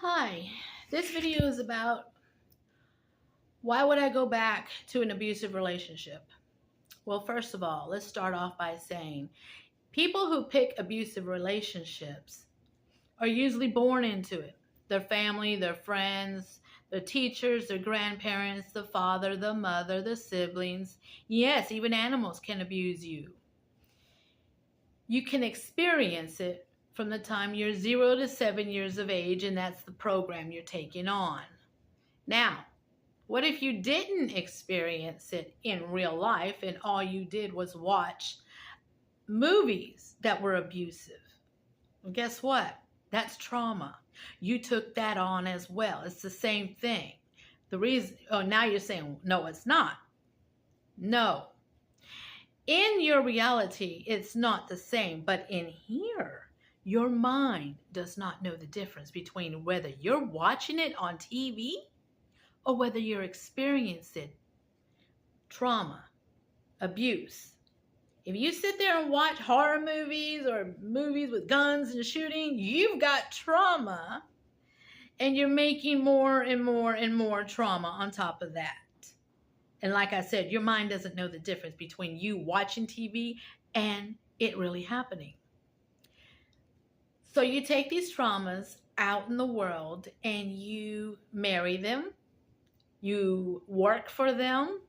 Hi, this video is about why would I go back to an abusive relationship? Well, first of all, let's start off by saying people who pick abusive relationships are usually born into it. Their family, their friends, their teachers, their grandparents, the father, the mother, the siblings. Yes, even animals can abuse you. You can experience it from the time you're 0 to 7 years of age, and that's the program you're taking on. Now, what if you didn't experience it in real life and all you did was watch movies that were abusive? Well, guess what? That's trauma. You took that on as well. It's the same thing. Now you're saying, no, it's not. No. In your reality, it's not the same, but in here, your mind does not know the difference between whether you're watching it on TV or whether you're experiencing trauma, abuse. If you sit there and watch horror movies or movies with guns and shooting, you've got trauma and you're making more and more and more trauma on top of that. And like I said, your mind doesn't know the difference between you watching TV and it really happening. So you take these traumas out in the world and you marry them, you work for them.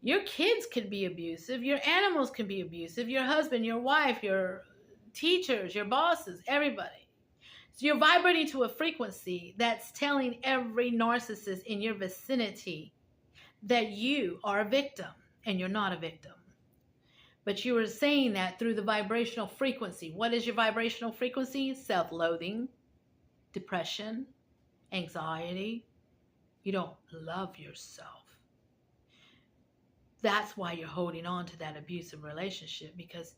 Your kids can be abusive. Your animals can be abusive. Your husband, your wife, your teachers, your bosses, everybody. So you're vibrating to a frequency that's telling every narcissist in your vicinity that you are a victim and you're not a victim. But you are saying that through the vibrational frequency. What is your vibrational frequency? Self-loathing, depression, anxiety. You don't love yourself. That's why you're holding on to that abusive relationship, because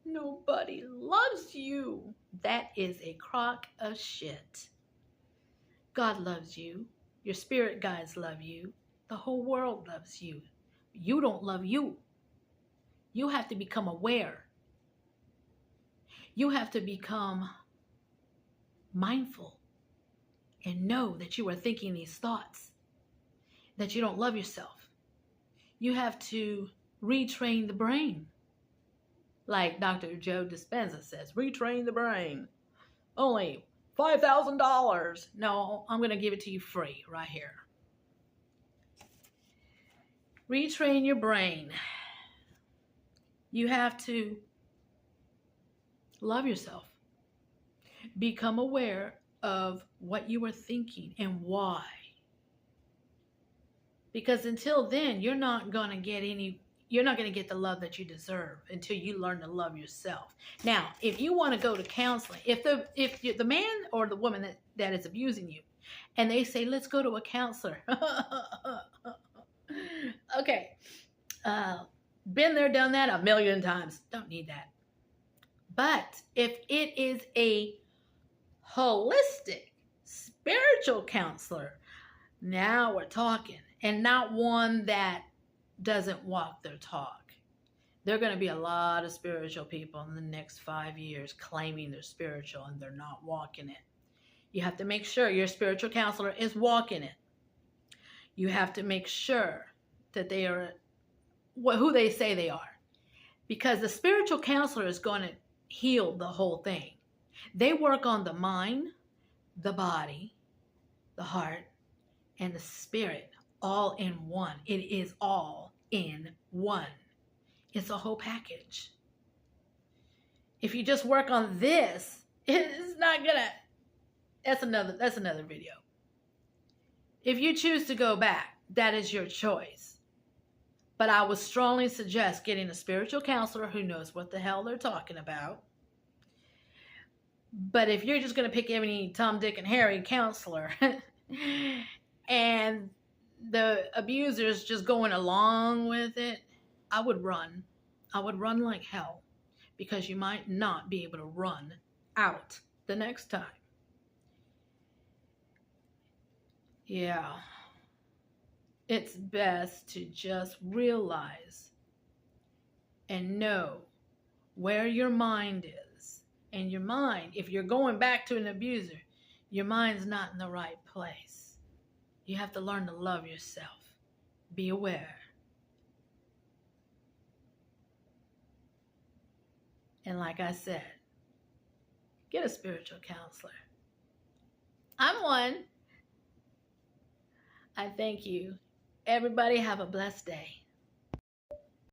nobody loves you. That is a crock of shit. God loves you. Your spirit guides love you. The whole world loves you. You don't love you. You have to become aware. You have to become mindful and know that you are thinking these thoughts, that you don't love yourself. You have to retrain the brain. Like Dr. Joe Dispenza says, retrain the brain. Only $5,000. No, I'm going to give it to you free right here. Retrain your brain. You have to love yourself. Become aware of what you are thinking and why. Because until then, you're not going to get the love that you deserve until you learn to love yourself. Now, if you want to go to counseling, if the man or the woman that is abusing you, and they say, let's go to a counselor. Okay. Been there, done that a million times. Don't need that. But if it is a holistic, spiritual counselor, now we're talking. And not one that doesn't walk their talk. There are going to be a lot of spiritual people in the next 5 years claiming they're spiritual and they're not walking it. You have to make sure your spiritual counselor is walking it. You have to make sure that they are who they say they are. Because the spiritual counselor is going to heal the whole thing. They work on the mind, the body, the heart, and the spirit. All in one. It is all in one. It's a whole package. If you just work on this, it's not gonna. That's another video. If you choose to go back, that is your choice. But I would strongly suggest getting a spiritual counselor who knows what the hell they're talking about. But if you're just gonna pick any Tom, Dick, and Harry counselor, and the abuser's just going along with it, I would run. I would run like hell, because you might not be able to run out the next time. Yeah. It's best to just realize and know where your mind is. And your mind, if you're going back to an abuser, your mind's not in the right place. You have to learn to love yourself. Be aware. And like I said, get a spiritual counselor. I'm one. I thank you. Everybody have a blessed day.